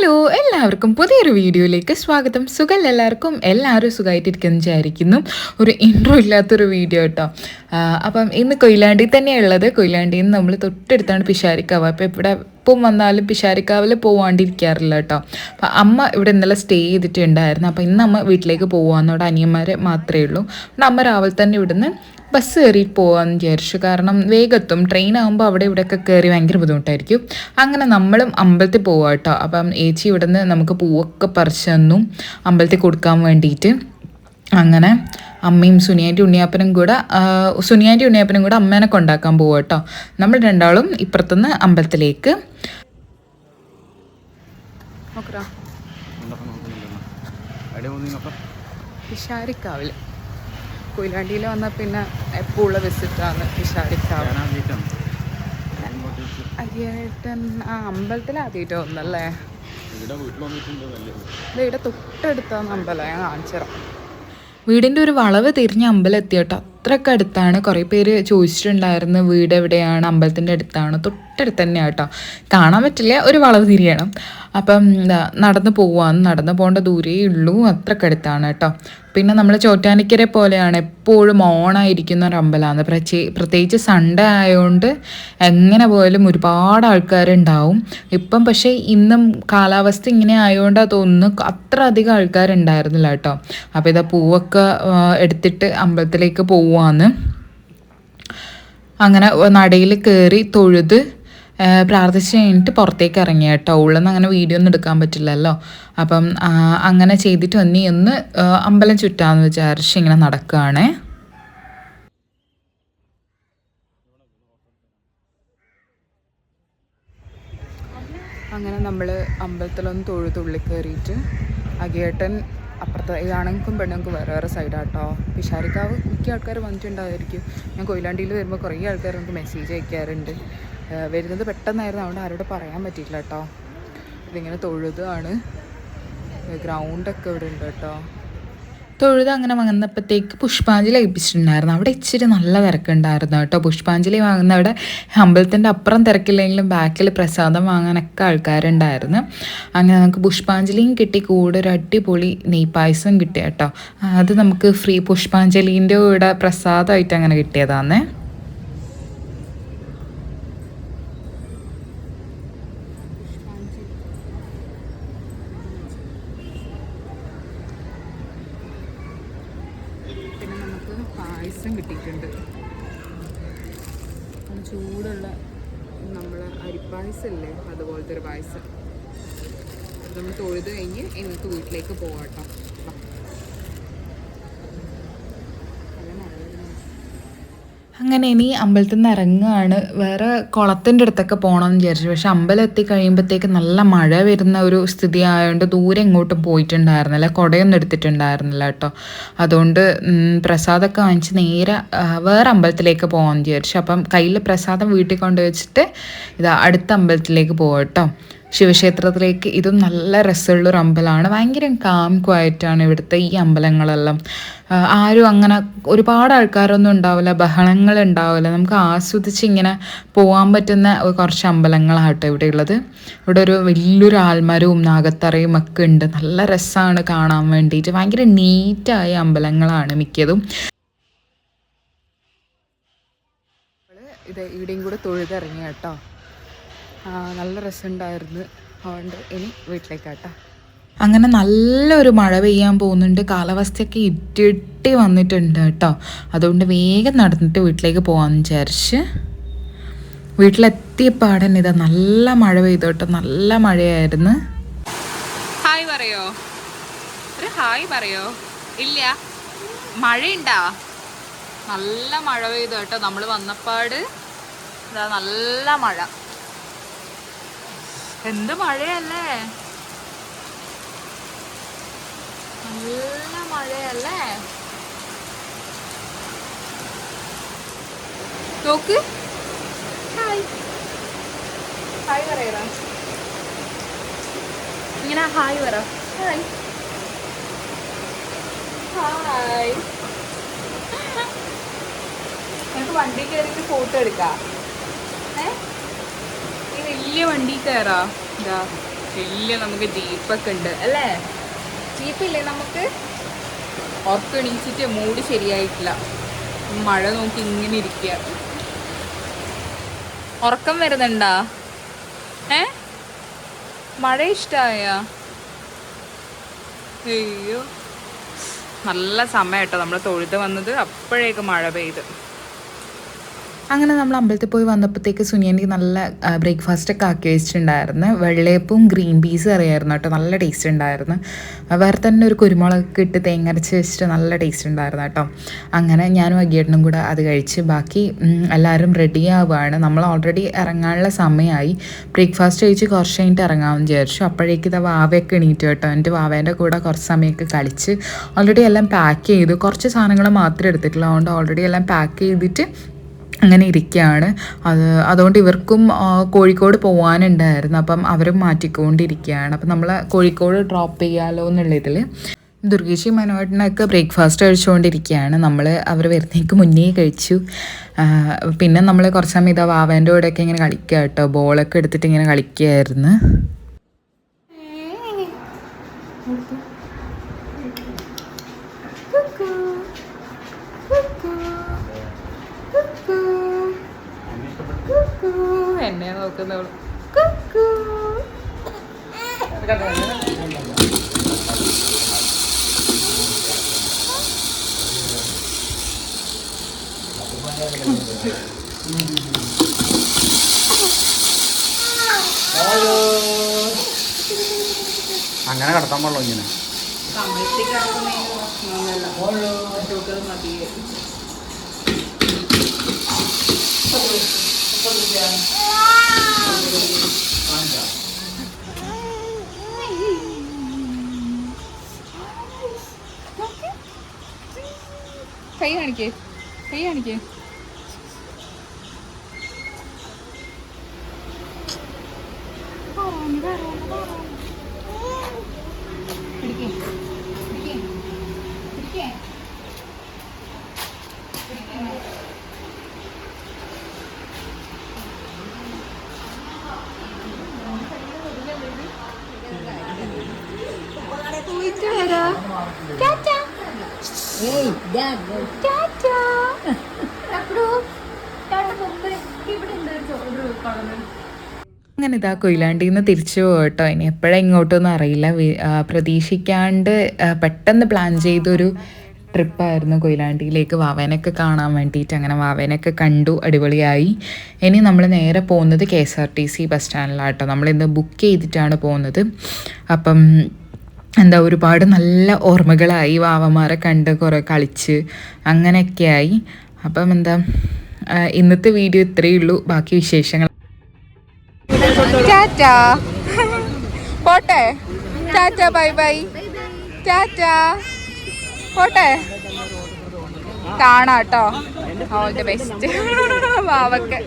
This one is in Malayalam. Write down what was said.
ഹലോ എല്ലാവർക്കും പുതിയൊരു വീഡിയോയിലേക്ക് സ്വാഗതം. സുഖം എല്ലാവർക്കും, എല്ലാവരും സുഖമായിട്ടിരിക്കുന്നു വിചാരിക്കുന്നു. ഒരു ഇൻട്രോ ഇല്ലാത്തൊരു വീഡിയോ കേട്ടോ. അപ്പം ഇന്ന് കൊയിലാണ്ടി തന്നെയുള്ളത്. കൊയിലാണ്ടിയിൽ നിന്ന് നമ്മൾ തൊട്ടടുത്താണ് പിഷാരിക്കാവ്. അപ്പോൾ ഇവിടെ ഇപ്പം വന്നാലും പിഷാരിക്കാവിൽ പോവാണ്ടിരിക്കാറില്ല കേട്ടോ. അപ്പം അമ്മ ഇവിടെ ഇന്നലെ സ്റ്റേ ചെയ്തിട്ടുണ്ടായിരുന്നു. അപ്പോൾ ഇന്ന് അമ്മ വീട്ടിലേക്ക് പോകാമെന്നോട് അനിയന്മാർ മാത്രമേ ഉള്ളൂ. അപ്പം അമ്മ രാവിലെ തന്നെ ഇവിടുന്ന് ബസ് കയറിയിട്ട് പോകാമെന്ന് വിചാരിച്ചു. കാരണം വേഗത്തും ട്രെയിനാകുമ്പോൾ അവിടെ ഇവിടെയൊക്കെ കയറി ഭയങ്കര ബുദ്ധിമുട്ടായിരിക്കും. അങ്ങനെ നമ്മളും അമ്പലത്തിൽ പോവാം കേട്ടോ. അപ്പം ഏച്ചി ഇവിടുന്ന് നമുക്ക് പൂവൊക്കെ പറിച്ചു തന്നു അമ്പലത്തിൽ കൊടുക്കാൻ വേണ്ടിയിട്ട്. അങ്ങനെ അമ്മയും സുനിയാൻ്റി ഉണ്ണിയാപ്പനും കൂടെ അമ്മേനെ കൊണ്ടാക്കാൻ പോവാം കേട്ടോ. നമ്മൾ രണ്ടാളും ഇപ്പുറത്തുനിന്ന് അമ്പലത്തിലേക്ക്. പിഷാരിക്കാവിൽ കൊയിലാണ്ടിയിൽ വന്നാൽ പിന്നെ എപ്പോഴുള്ള വിസിറ്റാണ് പിഷാരിക്കാവ്. അരിയേട്ടൻ അമ്പലത്തിൽ ആദ്യമായിട്ട് വന്നല്ലേ. ഇവിടെ തൊട്ടടുത്താണ് അമ്പലം. ഞാൻ കാണിച്ചു തരാം. വീടിൻ്റെ ഒരു വളവ് തിരിഞ്ഞ് അമ്പലം എത്തിയട്ടോ. അത്രയ്ക്ക് അടുത്താണ്. കുറേ പേര് ചോദിച്ചിട്ടുണ്ടായിരുന്നു വീട് എവിടെയാണ്, അമ്പലത്തിൻ്റെ അടുത്താണ്. തൊട്ടടുത്ത് തന്നെയാണ് കേട്ടോ. കാണാൻ പറ്റില്ല, ഒരു വളവ് തിരിയണം. അപ്പം നടന്നു പോകേണ്ട ദൂരേ ഉള്ളൂ. അത്രയ്ക്ക് അടുത്താണ് കേട്ടോ. പിന്നെ നമ്മൾ ചോറ്റാനിക്കരെ പോലെയാണ്, എപ്പോഴും ഓണായിരിക്കുന്ന ഒരു അമ്പലമാണ്. പ്രത്യേകിച്ച് സൺഡേ ആയതുകൊണ്ട് എങ്ങനെ പോയാലും ഒരുപാട് ആൾക്കാരുണ്ടാവും. ഇപ്പം പക്ഷേ ഇന്നും കാലാവസ്ഥ ഇങ്ങനെ ആയതുകൊണ്ടാണ് തോന്നുന്നു അത്ര അധികം ആൾക്കാരുണ്ടായിരുന്നില്ല കേട്ടോ. അപ്പോൾ ഇതാ പൂവൊക്കെ എടുത്തിട്ട് അമ്പലത്തിലേക്ക് പോവാന്ന്. അങ്ങനെ നടയിൽ കയറി തൊഴുത് പ്രാർത്ഥിച്ച് കഴിഞ്ഞിട്ട് പുറത്തേക്ക് ഇറങ്ങിയ കേട്ടോ. ഉള്ളിൽ നിന്ന് അങ്ങനെ വീഡിയോ ഒന്നും എടുക്കാൻ പറ്റില്ലല്ലോ. അപ്പം അങ്ങനെ ചെയ്തിട്ട് ഒന്ന് അമ്പലം ചുറ്റാന്ന് വിചാരിച്ച് ഇങ്ങനെ നടക്കുകയാണേ. അങ്ങനെ നമ്മൾ അമ്പലത്തിലൊന്ന് തൊഴുതുള്ളിൽ കയറിയിട്ട് അകേട്ടൻ അപ്പുറത്ത് ഈ ആണുങ്ങൾക്കും പെണ്ണുങ്ങൾക്കും വേറെ വേറെ സൈഡാട്ടോ. പിഷാരിക്കാവ് മിക്ക ആൾക്കാർ വന്നിട്ടുണ്ടായിരിക്കും. ഞാൻ കൊയിലാണ്ടിയിൽ വരുമ്പോൾ കുറേ ആൾക്കാർ നമുക്ക് മെസ്സേജ് അയക്കാറുണ്ട്. വരുന്നത് പെട്ടെന്നായിരുന്നു, അതുകൊണ്ട് ആരോട് പറയാൻ പറ്റിയില്ല കേട്ടോ. ഇതിങ്ങനെ തൊഴുതാണ്. ഗ്രൗണ്ടൊക്കെ ഇവിടെ ഉണ്ട് കേട്ടോ. തൊഴുത് അങ്ങനെ വന്നപ്പോഴത്തേക്ക് പുഷ്പാഞ്ജലി ഏൽപ്പിച്ചിട്ടുണ്ടായിരുന്നു. അവിടെ ഇച്ചിരി നല്ല തിരക്കുണ്ടായിരുന്നു കേട്ടോ. പുഷ്പാഞ്ജലി വാങ്ങുന്ന അവിടെ അമ്പലത്തിൻ്റെ അപ്പുറം തിരക്കില്ലെങ്കിലും ബാക്കിൽ പ്രസാദം വാങ്ങാനൊക്കെ ആൾക്കാരുണ്ടായിരുന്നു. അങ്ങനെ നമുക്ക് പുഷ്പാഞ്ജലിയും കിട്ടി, കൂടെ ഒരു അടിപൊളി നെയ്പായസം കിട്ടി കേട്ടോ. അത് നമുക്ക് ഫ്രീ പുഷ്പാഞ്ജലീൻ്റെ കൂടെ പ്രസാദമായിട്ട് അങ്ങനെ കിട്ടിയതാന്നേ. പിന്നെ നമുക്ക് പായസം കിട്ടിയിട്ടുണ്ട്. ചൂടുള്ള നമ്മൾ അരിപ്പായസം ഇല്ലേ, അതുപോലത്തെ ഒരു പായസം. നമ്മൾ തൊഴുത് കഴിഞ്ഞ് എനിക്ക് വീട്ടിലേക്ക് പോകാം കേട്ടോ. അങ്ങനെ ഇനി അമ്പലത്തിൽ നിന്ന് ഇറങ്ങുകയാണ്. വേറെ കുളത്തിൻ്റെ അടുത്തൊക്കെ പോകണമെന്ന് വിചാരിച്ചു. പക്ഷെ അമ്പലം എത്തി കഴിയുമ്പോഴത്തേക്ക് നല്ല മഴ വരുന്ന ഒരു സ്ഥിതി ആയതുകൊണ്ട് ദൂരെ എങ്ങോട്ടും പോയിട്ടുണ്ടായിരുന്നില്ല, കുടയൊന്നും എടുത്തിട്ടുണ്ടായിരുന്നില്ല കേട്ടോ. അതുകൊണ്ട് പ്രസാദമൊക്കെ വാങ്ങിച്ച് നേരെ വേറെ അമ്പലത്തിലേക്ക് പോകാമെന്ന് വിചാരിച്ചു. അപ്പം കയ്യിൽ പ്രസാദം വീട്ടിൽ കൊണ്ടുവച്ചിട്ട് അടുത്ത അമ്പലത്തിലേക്ക് പോകാം കേട്ടോ, ശിവക്ഷേത്രത്തിലേക്ക്. ഇതും നല്ല രസമുള്ളൊരു അമ്പലമാണ്. ഭയങ്കര കാം ക്വയറ്റാണ് ഇവിടുത്തെ ഈ അമ്പലങ്ങളെല്ലാം. ആരും അങ്ങനെ ഒരുപാട് ആൾക്കാരൊന്നും ഉണ്ടാവില്ല, ബഹളങ്ങൾ ഉണ്ടാവില്ല. നമുക്ക് ആസ്വദിച്ച് ഇങ്ങനെ പോകാൻ പറ്റുന്ന കുറച്ച് അമ്പലങ്ങളാട്ടോ ഇവിടെ ഉള്ളത്. ഇവിടെ ഒരു വലിയൊരു ആൽമരവും നാഗത്തറയും ഒക്കെ ഉണ്ട്. നല്ല രസമാണ് കാണാൻ വേണ്ടിയിട്ട്. ഭയങ്കര നീറ്റായ അമ്പലങ്ങളാണ് മിക്കതും. ഇത് ഇവിടെയും കൂടെ തൊഴുതിറങ്ങി കേട്ടോ. നല്ല രസമുണ്ടായിരുന്നു. അതുകൊണ്ട് ഇനി വീട്ടിലേക്കാട്ടോ. അങ്ങനെ നല്ലൊരു മഴ പെയ്യാൻ പോകുന്നുണ്ട്. കാലാവസ്ഥയൊക്കെ ഇട്ടി വന്നിട്ടുണ്ട് കേട്ടോ. അതുകൊണ്ട് വേഗം നടന്നിട്ട് വീട്ടിലേക്ക് പോകാമെന്ന് വിചാരിച്ച് വീട്ടിലെത്തിയപ്പാടൻ ഇതാ നല്ല മഴ പെയ്തു കേട്ടോ. നല്ല മഴയായിരുന്നു. ഹായ് പറയോ, ഒരു ഹായ് പറയോ. ഇല്ല, മഴയുണ്ടാ? നല്ല മഴ പെയ്തു കേട്ടോ. നമ്മൾ വന്നപ്പാട് ഇതാ നല്ല മഴ. എന്ത് മഴയല്ലേ, നല്ല മഴയല്ലേ. നോക്ക്, ഹായ് ഹായ് പറയറ, ഇങ്ങനെ ഹായ് പറ. Hi hi. നമുക്ക് വണ്ടി കയറിയിട്ട് ഫോട്ടോ എടുക്കാം. ഈ വലിയ വണ്ടി കയറാ. ഇതാ വലിയ നമുക്ക് ജീപ്പൊക്കെ ഉണ്ട് അല്ലേ? ജീപ്പില്ലേ നമുക്ക്? ഉറക്കണീച്ചിട്ട് മൂഡ് ശരിയായിട്ടില്ല, മഴ നോക്കി ഇങ്ങനെ ഇരിക്കുക. ഉറക്കം വരുന്നുണ്ടാ? മഴ ഇഷ്ടമായ? അയ്യോ, നല്ല സമയം കേട്ടോ നമ്മൾ തൊഴുത് വന്നത്, അപ്പോഴേക്ക് മഴ പെയ്ത്. അങ്ങനെ നമ്മൾ അമ്പലത്തിൽ പോയി വന്നപ്പോഴത്തേക്ക് സുനിയൻ്റെ നല്ല ബ്രേക്ക്ഫാസ്റ്റൊക്കെ ആക്കി വെച്ചിട്ടുണ്ടായിരുന്നു. വെള്ളയപ്പവും ഗ്രീൻ പീസും അറിയായിരുന്നു കേട്ടോ, നല്ല ടേസ്റ്റ് ഉണ്ടായിരുന്നു. വേറെ തന്നെ ഒരു കുരുമുളകൊക്കെ ഇട്ട് തേങ്ങ അരച്ച് വെച്ചിട്ട് നല്ല ടേസ്റ്റ് ഉണ്ടായിരുന്നു കേട്ടോ. അങ്ങനെ ഞാനും അഗിയേട്ടനും കൂടെ അത് കഴിച്ച് ബാക്കി എല്ലാവരും റെഡി ആവുകയാണ്. നമ്മൾ ഓൾറെഡി ഇറങ്ങാനുള്ള സമയമായി. ബ്രേക്ക്ഫാസ്റ്റ് കഴിച്ച് കുറച്ച് കഴിഞ്ഞിട്ട് ഇറങ്ങാമെന്ന് വിചാരിച്ചു. അപ്പോഴേക്ക് ഇത് വാവയൊക്കെ എണീറ്റ് കേട്ടോ. എൻ്റെ വാവേൻ്റെ കൂടെ കുറച്ച് സമയമൊക്കെ കളിച്ച് ഓൾറെഡി എല്ലാം പാക്ക് ചെയ്തു. കുറച്ച് സാധനങ്ങൾ മാത്രമേ എടുത്തിട്ടുള്ളൂ, അതുകൊണ്ട് ഓൾറെഡി എല്ലാം പാക്ക് ചെയ്തിട്ട് അങ്ങനെ ഇരിക്കുകയാണ്. അതുകൊണ്ട് ഇവർക്കും കോഴിക്കോട് പോകാനുണ്ടായിരുന്നു, അപ്പം അവരും മാറ്റിക്കൊണ്ടിരിക്കുകയാണ്. അപ്പം നമ്മൾ കോഴിക്കോട് ഡ്രോപ്പ് ചെയ്യാമല്ലോ എന്നുള്ളതിൽ ദുർഗേശി മനോഹരനൊക്കെ ബ്രേക്ക്ഫാസ്റ്റ് കഴിച്ചുകൊണ്ടിരിക്കുകയാണ്. നമ്മൾ അവർ വരുന്നേക്ക് മുന്നേ കഴിച്ചു. പിന്നെ നമ്മൾ കുറച്ച് സമയം ഇതാ വാവേൻ്റെ കൂടെയൊക്കെ ഇങ്ങനെ കളിക്കുക കേട്ടോ, ബോളൊക്കെ എടുത്തിട്ട് ഇങ്ങനെ കളിക്കുകയായിരുന്നു. എന്നെ നോക്കുന്നവള് അങ്ങനെ കിടത്താൻ പാടുള്ളൂ ഇങ്ങനെ. കൈ കാണിക്കേ, കൈ കാണിക്കേ. അങ്ങനെ ഇതാ കൊയിലാണ്ടിയിൽ നിന്ന് തിരിച്ചു പോകട്ടോ. ഇനി എപ്പോഴാണ് ഇങ്ങോട്ടൊന്നും അറിയില്ല. പ്രതീക്ഷിക്കാണ്ട് പെട്ടെന്ന് പ്ലാൻ ചെയ്തൊരു ട്രിപ്പായിരുന്നു കൊയിലാണ്ടിയിലേക്ക് വാവേനൊക്കെ കാണാൻ വേണ്ടിയിട്ട്. അങ്ങനെ വാവേനൊക്കെ കണ്ടു, അടിപൊളിയായി. ഇനി നമ്മൾ നേരെ പോകുന്നത് KSRTC ബസ് സ്റ്റാൻഡിലാട്ടോ. നമ്മളിന്ന് ബുക്ക് ചെയ്തിട്ടാണ് പോകുന്നത്. അപ്പം എന്താ ഒരുപാട് നല്ല ഓർമ്മകളായി, വാവമാരെ കണ്ട് കുറേ കളിച്ച് അങ്ങനെയൊക്കെയായി. അപ്പം എന്താ ഇന്നത്തെ വീഡിയോ ഇത്രയേ ഉള്ളൂ. ബാക്കി വിശേഷങ്ങൾ ടാറ്റാ പോട്ടെ, ടാറ്റാ ബൈ ബൈ, ടാറ്റാ പോട്ടെ, കാണാട്ടോ. All the best വാവക്ക്.